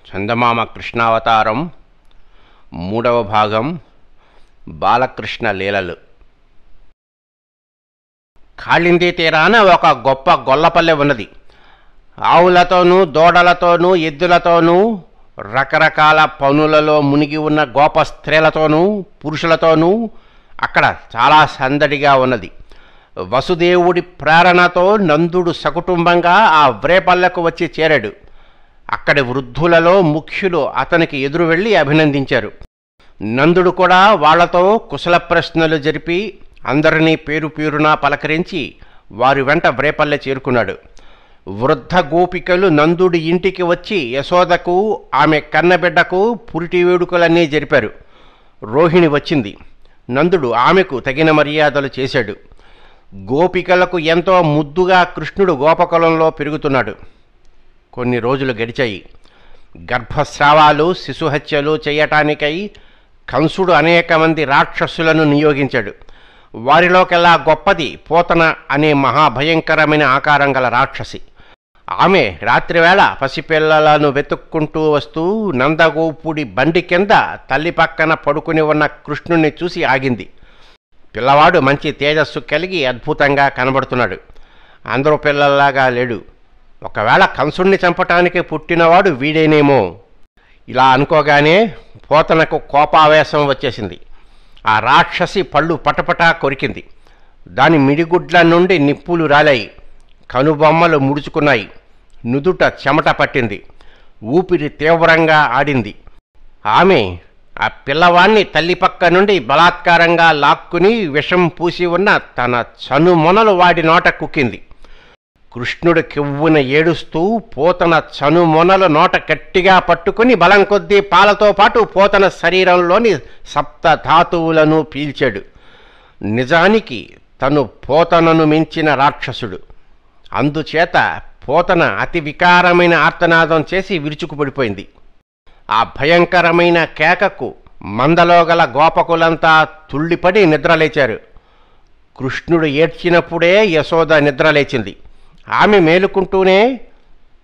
చందమామ కృష్ణావతారం మూడవ భాగం బాలకృష్ణ లీలలు. కాళింది తీరాన ఒక గొప్ప గొల్లపల్లె ఉన్నది. ఆవులతోనూ దూడలతోనూ ఎద్దులతోనూ రకరకాల పనులలో మునిగి ఉన్న గోప స్త్రీలతోనూ పురుషులతోనూ అక్కడ చాలా సందడిగా ఉన్నది. వసుదేవుడి ప్రేరణతో నందుడు సకుటుంబంగా ఆ వ్రేపల్లెకు వచ్చి చేరాడు. అక్కడి వృద్ధులలో ముఖ్యులు అతనికి ఎదురు వెళ్ళి అభినందించారు. నందుడు కూడా వాళ్లతో కుశల ప్రశ్నలు జరిపి అందరినీ పేరు పేరునా పలకరించి వారి వెంట వ్రేపల్లె చేరుకున్నాడు. వృద్ధ గోపికలు నందుడి ఇంటికి వచ్చి యశోదకు ఆమె కన్నబిడ్డకు పురిటి వేడుకలన్నీ జరిపారు. రోహిణి వచ్చింది. నందుడు ఆమెకు తగిన మర్యాదలు చేశాడు. గోపికలకు ఎంతో ముద్దుగా కృష్ణుడు గోపకులంలో పెరుగుతున్నాడు. కొన్ని రోజులు గడిచాయి. గర్భస్రావాలు శిశుహత్యలు చేయటానికై కంసుడు అనేక మంది రాక్షసులను నియోగించాడు. వారిలోకెల్లా గొప్పది పోతన అనే మహాభయంకరమైన ఆకారం గల రాక్షసి. ఆమె రాత్రివేళ పసిపిల్లలను వెతుక్కుంటూ వస్తూ నందగోపుడి బండి కింద తల్లి పక్కన పడుకుని ఉన్న కృష్ణుణ్ణి చూసి ఆగింది. పిల్లవాడు మంచి తేజస్సు కలిగి అద్భుతంగా కనబడుతున్నాడు. అందరూ పిల్లల్లాగా లేడు. ఒకవేళ కంసుణ్ణి చంపటానికి పుట్టినవాడు వీడేనేమో. ఇలా అనుకోగానే పోతనకు కోపావేశం వచ్చేసింది. ఆ రాక్షసి పళ్ళు పటపటా కొరికింది. దాని మిడిగుడ్ల నుండి నిప్పులు రాలాయి. కనుబొమ్మలు ముడుచుకున్నాయి. నుదుట చెమట పట్టింది. ఊపిరి తీవ్రంగా ఆడింది. ఆమె ఆ పిల్లవాణ్ణి తల్లి పక్క నుండి బలాత్కారంగా లాక్కుని విషం పూసి ఉన్న తన చనుమొనలు వాడి నోట కుక్కింది. కృష్ణుడు కెవ్వున ఏడుస్తూ పోతన చనుమొనలు నోట గట్టిగా పట్టుకుని బలం కొద్దీ పాలతో పాటు పోతన శరీరంలోని సప్త ధాతువులను పీల్చాడు. నిజానికి తను పోతనను మించిన రాక్షసుడు. అందుచేత పోతన అతి వికారమైన ఆర్తనాదం చేసి విరుచుకుపడిపోయింది. ఆ భయంకరమైన కేకకు మందలో గల గోపకులంతా తుళ్ళిపడి నిద్రలేచారు. కృష్ణుడు ఏడ్చినప్పుడే యశోద నిద్రలేచింది. ఆమె మేలుకుంటూనే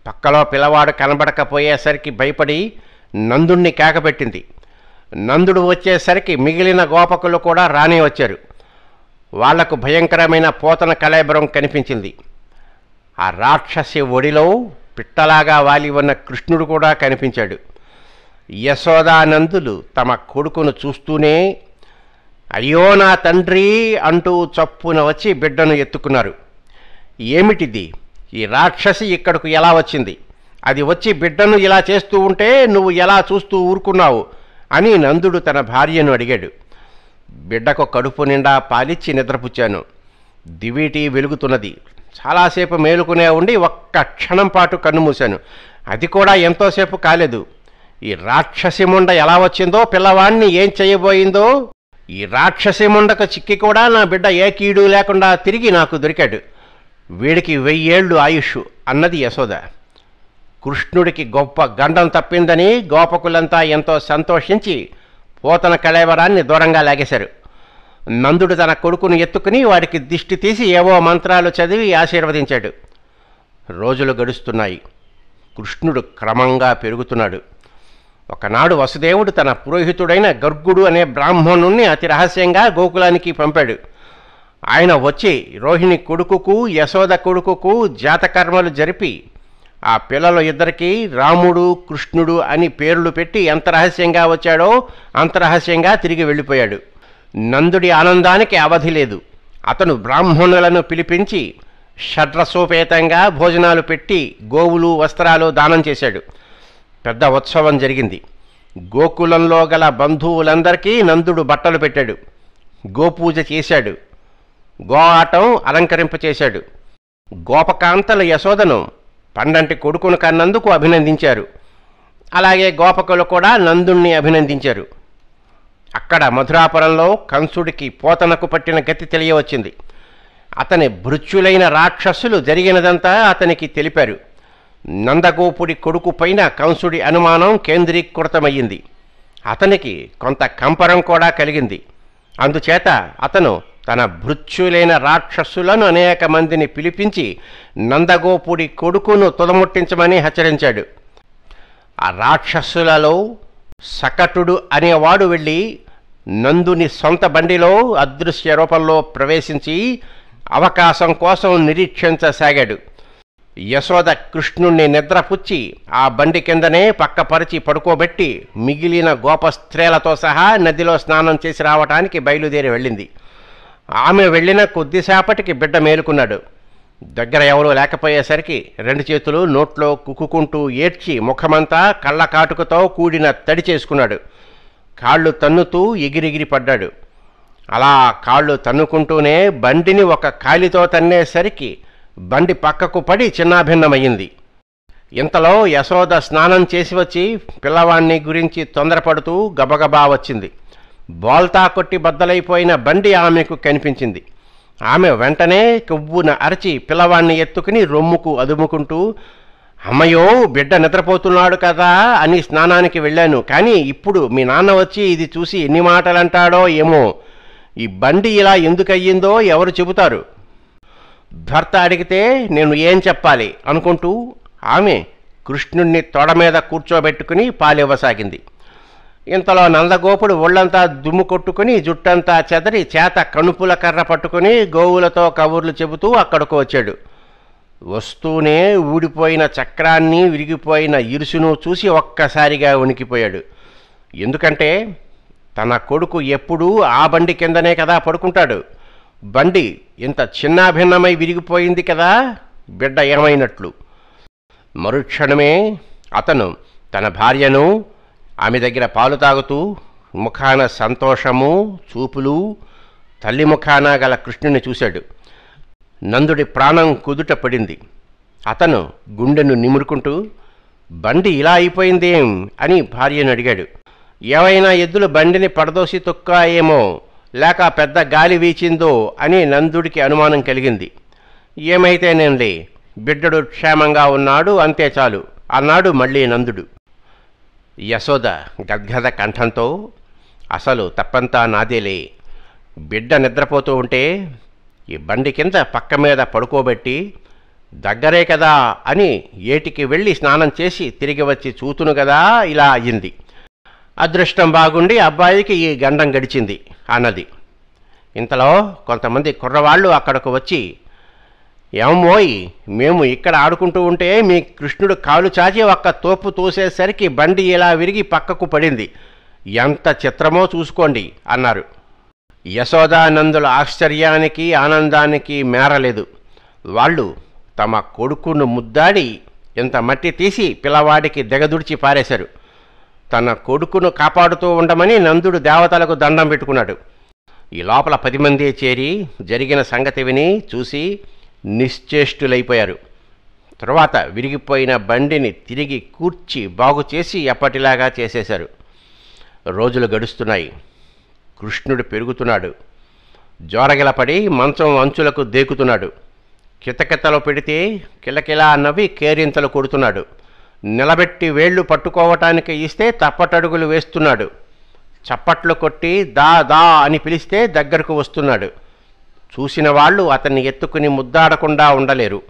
పక్కలో పిల్లవాడు కనబడకపోయేసరికి భయపడి నందుణ్ణి కేకపెట్టింది. నందుడు వచ్చేసరికి మిగిలిన గోపకులు కూడా రానే వచ్చారు. వాళ్లకు భయంకరమైన పోతన కళేబరం కనిపించింది. ఆ రాక్షసి ఒడిలో పిట్టలాగా వాలి ఉన్న కృష్ణుడు కూడా కనిపించాడు. యశోదానందులు తమ కొడుకును చూస్తూనే అయ్యో నా తండ్రి అంటూ చప్పున వచ్చి బిడ్డను ఎత్తుకున్నారు. ఏమిటిది? ఈ రాక్షసి ఇక్కడకు ఎలా వచ్చింది? అది వచ్చి బిడ్డను ఇలా చేస్తూ ఉంటే నువ్వు ఎలా చూస్తూ ఊరుకున్నావు అని నందుడు తన భార్యను అడిగాడు. బిడ్డకు కడుపు నిండా పాలిచ్చి నిద్రపుచ్చాను. దివిటి వెలుగుతున్నది. చాలాసేపు మేలుకునే ఉండి ఒక్క క్షణం పాటు కన్నుమూశాను. అది కూడా ఎంతోసేపు కాలేదు. ఈ రాక్షసి ముండ ఎలా వచ్చిందో, పిల్లవాణ్ణి ఏం చేయబోయిందో, ఈ రాక్షసి ముండకు చిక్కి కూడా నా బిడ్డ ఏ కీడు లేకుండా తిరిగి నాకు దొరికాడు. వీడికి 1000 ఏళ్ళు ఆయుష్ అన్నది యశోద. కృష్ణుడికి గొప్ప గండం తప్పిందని గోపకులంతా ఎంతో సంతోషించి పోతన కళేబరాన్ని దూరంగా లాగేశారు. నందుడు తన కొడుకును ఎత్తుకుని వాడికి దిష్టి తీసి ఏవో మంత్రాలు చదివి ఆశీర్వదించాడు. రోజులు గడుస్తున్నాయి. కృష్ణుడు క్రమంగా పెరుగుతున్నాడు. ఒకనాడు వసుదేవుడు తన పురోహితుడైన గర్గుడు అనే బ్రాహ్మణుణ్ణి అతి రహస్యంగా గోకులానికి పంపాడు. ఆయన వచ్చి రోహిణి కొడుకుకు యశోద కొడుకుకు జాతకర్మలు జరిపి ఆ పిల్లలు ఇద్దరికీ రాముడు కృష్ణుడు అని పేర్లు పెట్టి ఎంత రహస్యంగా వచ్చాడో అంత రహస్యంగా తిరిగి వెళ్ళిపోయాడు. నందుడి ఆనందానికి అవధి లేదు. అతను బ్రాహ్మణులను పిలిపించి షడ్రసోపేతంగా భోజనాలు పెట్టి గోవులు వస్త్రాలు దానం చేశాడు. పెద్ద ఉత్సవం జరిగింది. గోకులంలో గల బంధువులందరికీ నందుడు బట్టలు పెట్టాడు. గోపూజ చేశాడు. Go atom అలంకరింపచేశాడు. గోపకాంతలు యశోదను పండంటి కొడుకును కన్నందుకు అభినందించారు. అలాగే గోపకులు కూడా నందుణ్ణి అభినందించారు. అక్కడ మధురాపురంలో కంసుడికి పోతనకు పట్టిన గతి తెలియవచ్చింది. అతని భృత్యులైన రాక్షసులు జరిగినదంతా అతనికి తెలిపారు. నందగోపుడి కొడుకు పైన కంసుడి అనుమానం కేంద్రీకృతమయ్యింది. అతనికి కొంత కంపరం కూడా కలిగింది. అందుచేత అతను తన భృత్యులైన రాక్షసులను అనేక మందిని పిలిపించి నందగోపుడి కొడుకును తుదముట్టించమని హెచ్చరించాడు. ఆ రాక్షసులలో సకటుడు అనేవాడు వెళ్ళి నందుని సొంత బండిలో అదృశ్య రూపంలో ప్రవేశించి అవకాశం కోసం నిరీక్షించసాగాడు. యశోద కృష్ణుణ్ణి నిద్రపుచ్చి ఆ బండి కిందనే పక్కపరిచి పడుకోబెట్టి మిగిలిన గోపస్త్రీలతో సహా నదిలో స్నానం చేసి రావటానికి బయలుదేరి వెళ్ళింది. ఆమె వెళ్ళిన కొద్దిసేపటికి బిడ్డ మేలుకున్నాడు. దగ్గర ఎవరూ లేకపోయేసరికి రెండు చేతులు నోట్లో కుక్కుకుంటూ ఏడ్చి ముఖమంతా కళ్ళ కాటుకతో కూడిన తడి చేసుకున్నాడు. కాళ్ళు తన్నుతూ ఎగిరెగిరి పడ్డాడు. అలా కాళ్ళు తన్నుకుంటూనే బండిని ఒక కాలితో తన్నేసరికి బండి పక్కకు పడి చిన్నాభిన్నమయ్యింది. ఇంతలో యశోద స్నానం చేసి వచ్చి పిల్లవాణ్ణి గురించి తొందరపడుతూ గబగబా వచ్చింది. బోల్తా కొట్టి బద్దలైపోయిన బండి ఆమెకు కనిపించింది. ఆమె వెంటనే కొవ్వున అరచి పిల్లవాణ్ణి ఎత్తుకుని రొమ్ముకు అదుముకుంటూ, అమ్మయ్యో బిడ్డ నిద్రపోతున్నాడు కదా అని స్నానానికి వెళ్ళాను, కానీ ఇప్పుడు మీ నాన్న వచ్చి ఇది చూసి ఎన్ని మాటలంటాడో ఏమో, ఈ బండి ఇలా ఎందుకయ్యిందో ఎవరు చెబుతారు, భర్త అడిగితే నేను ఏం చెప్పాలి అనుకుంటూ ఆమె కృష్ణుణ్ణి తొడ మీద కూర్చోబెట్టుకుని పాలివ్వసాగింది. ఇంతలో నందగోపుడు ఒళ్ళంతా దుమ్ము కొట్టుకుని జుట్టంతా చెదరి చేత కణుపుల కర్ర పట్టుకుని గోవులతో కబుర్లు చెబుతూ అక్కడకు వచ్చాడు. వస్తూనే ఊడిపోయిన చక్రాన్ని విరిగిపోయిన ఇరుసును చూసి ఒక్కసారిగా వణికిపోయాడు. ఎందుకంటే తన కొడుకు ఎప్పుడూ ఆ బండి కిందనే కదా పడుకుంటాడు. బండి ఇంత చిన్నాభిన్నమై విరిగిపోయింది కదా, బిడ్డ ఏమైనట్లు. మరుక్షణమే అతను తన భార్యను ఆమె దగ్గర పాలు తాగుతూ ముఖాన సంతోషము చూపులు తల్లి ముఖాన గల కృష్ణుని చూశాడు. నందుడి ప్రాణం కుదుట పడింది. అతను గుండెను నిమురుకుంటూ బండి ఇలా అయిపోయిందేం అని భార్యను అడిగాడు. ఏవైనా ఎద్దులు బండిని పడదోసి తొక్కాయేమో, లేక పెద్ద గాలి వీచిందో అని నందుడికి అనుమానం కలిగింది. ఏమైతేనేంలే, బిడ్డడు క్షేమంగా ఉన్నాడు, అంతే చాలు అన్నాడు మళ్ళీ నందుడు. యశోద గద్గద కంఠంతో, అసలు తప్పంతా నాదేలే. బిడ్డ నిద్రపోతూ ఉంటే ఈ బండి కింద పక్క మీద పడుకోబెట్టి దగ్గరే కదా అని ఏటికి వెళ్ళి స్నానం చేసి తిరిగి వచ్చి చూతును కదా, ఇలా అయ్యింది. అదృష్టం బాగుండి అబ్బాయికి ఈ గండం గడిచింది అన్నది. ఇంతలో కొంతమంది కుర్రవాళ్ళు అక్కడకు వచ్చి, ఏమోయ్, మేము ఇక్కడ ఆడుకుంటూ ఉంటే మీ కృష్ణుడు కాలు చాచి ఒక్క తోపు తోసేసరికి బండి ఇలా విరిగి పక్కకు పడింది, ఎంత చిత్రమో చూసుకోండి అన్నారు. యశోదానందుల ఆశ్చర్యానికి ఆనందానికి మేరలేదు. వాళ్ళు తమ కొడుకును ముద్దాడి ఇంత మట్టి తీసి పిల్లవాడికి దిగదుడిచి పారేశారు. తన కొడుకును కాపాడుతూ ఉండమని నందుడు దేవతలకు దండం పెట్టుకున్నాడు. ఈ లోపల 10 మంది చేరి జరిగిన సంగతి విని చూసి నిశ్చేష్టులైపోయారు. తరువాత విరిగిపోయిన బండిని తిరిగి కూర్చి బాగుచేసి ఎప్పటిలాగా చేసేశారు. రోజులు గడుస్తున్నాయి. కృష్ణుడు పెరుగుతున్నాడు. జోరగిలపడి మంచం అంచులకు దేకుతున్నాడు. కితకితలు పెడితే కిలకిలా నవ్వి కేరింతలు కొడుతున్నాడు. నిలబెట్టి వేళ్లు పట్టుకోవటానికి ఇస్తే తప్పటడుగులు వేస్తున్నాడు. చప్పట్లు కొట్టి దా దా అని పిలిస్తే దగ్గరకు వస్తున్నాడు. చూసిన వాళ్ళు అతన్ని ఎత్తుకుని ముద్దాడకుండా ఉండలేరు.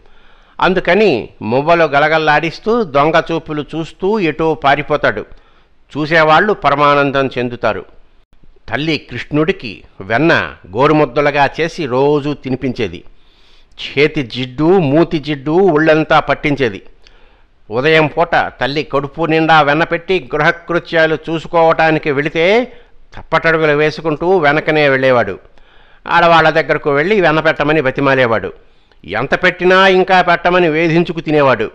అందుకని మువ్వలు గలగల్లాడిస్తూ దొంగ చూపులు చూస్తూ ఎటో పారిపోతాడు. చూసేవాళ్ళు పరమానందం చెందుతారు. తల్లి కృష్ణుడికి వెన్న గోరుముద్దలుగా చేసి రోజూ తినిపించేది. చేతి జిడ్డు మూతి జిడ్డు ఒళ్ళంతా పట్టించేది. ఉదయం పూట తల్లి కడుపు నిండా వెన్నపెట్టి గృహకృత్యాలు చూసుకోవటానికి వెళితే తప్పటడుగులు వేసుకుంటూ వెనకనే వెళ్ళేవాడు. ఆడవాళ్ల దగ్గరకు వెళ్ళి వెన్న పెట్టమని బతిమాలేవాడు. ఎంత పెట్టినా ఇంకా పెట్టమని వేధించుకు తినేవాడు.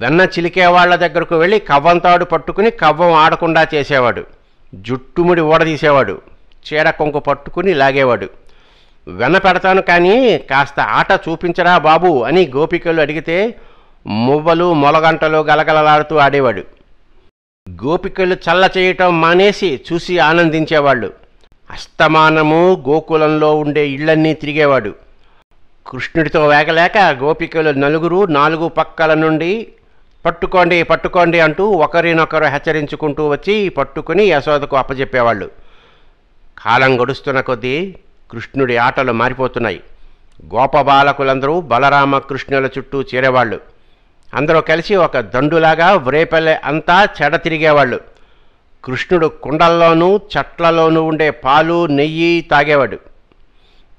వెన్న చిలికేవాళ్ల దగ్గరకు వెళ్ళి కవ్వంతాడు పట్టుకుని కవ్వం ఆడకుండా చేసేవాడు. జుట్టుముడి ఊడదీసేవాడు. చీడ కొంకు పట్టుకుని లాగేవాడు. వెన్న పెడతాను కానీ కాస్త ఆట చూపించరా బాబు అని గోపికలు అడిగితే మువ్వలు మొలగంటలు గలగలలాడుతూ ఆడేవాడు. గోపికలు చల్ల చేయటం మానేసి చూసి ఆనందించేవాళ్ళు. అస్తమానము గోకులంలో ఉండే ఇళ్లన్నీ తిరిగేవాడు. కృష్ణుడితో వేగలేక గోపికలు నలుగురు 4 పక్కల నుండి పట్టుకోండి పట్టుకోండి అంటూ ఒకరినొకరు హెచ్చరించుకుంటూ వచ్చి పట్టుకుని యశోదకు అప్పజెప్పేవాళ్ళు. కాలం గడుస్తున్న కొద్దీ కృష్ణుడి ఆటలు మారిపోతున్నాయి. గోపబాలకులందరూ బలరామకృష్ణుల చుట్టూ చేరేవాళ్ళు. అందరూ కలిసి ఒక దండులాగా వ్రేపల్లె అంతా చెడ తిరిగేవాళ్ళు. కృష్ణుడు కుండల్లోనూ చెట్లలోనూ ఉండే పాలు నెయ్యి తాగేవాడు.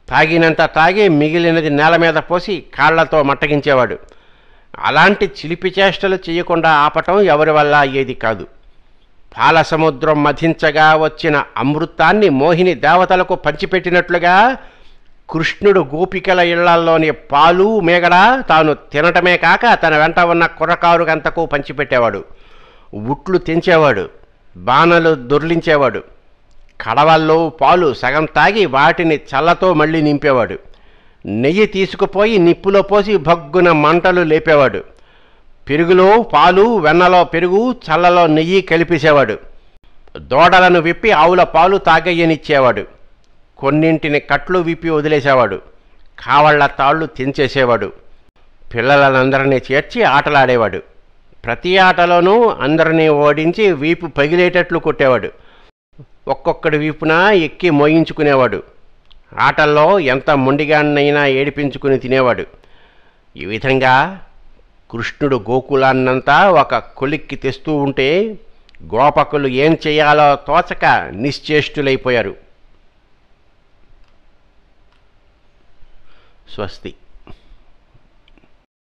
తాగినంత తాగి మిగిలినది నేల మీద పోసి కాళ్లతో మట్టగించేవాడు. అలాంటి చిలిపి చేష్టలు చేయకుండా ఆపటం ఎవరి వల్ల అయ్యేది కాదు. పాల సముద్రం మధించగా వచ్చిన అమృతాన్ని మోహిని దేవతలకు పంచిపెట్టినట్లుగా కృష్ణుడు గోపికల ఇళ్లల్లోని పాలు మేగడ తాను తినటమే కాక తన వెంట ఉన్న కుర్రకారుకంతకు పంచిపెట్టేవాడు. ఉట్లు తెంచేవాడు, బాణలు దొర్లించేవాడు. కడవల్లో పాలు సగం తాగి వాటిని చల్లతో మళ్ళీ నింపేవాడు. నెయ్యి తీసుకుపోయి నిప్పులో పోసి భగ్గున మంటలు లేపేవాడు. పెరుగులో పాలు, వెన్నలో పెరుగు, చల్లలో నెయ్యి కలిపేసేవాడు. దూడలను విప్పి ఆవుల పాలు తాగయ్యనిచ్చేవాడు. కొన్నింటిని కట్లు విప్పి వదిలేసేవాడు. కావళ్ల తాళ్ళు తెంచేసేవాడు. పిల్లలందరినీ చేర్చి ఆటలాడేవాడు. ప్రతి ఆటలోనూ అందరినీ ఓడించి వీపు పగిలేటట్లు కొట్టేవాడు. ఒక్కొక్కడి వీపున ఎక్కి మోయించుకునేవాడు. ఆటల్లో ఎంత మొండిగాన్నైనా ఏడిపించుకుని తినేవాడు. ఈ విధంగా కృష్ణుడు గోకులాన్నంతా ఒక కొలిక్కి తెస్తూ ఉంటే గోపకులు ఏం చేయాలో తోచక నిశ్చేష్టులైపోయారు. స్వస్తి.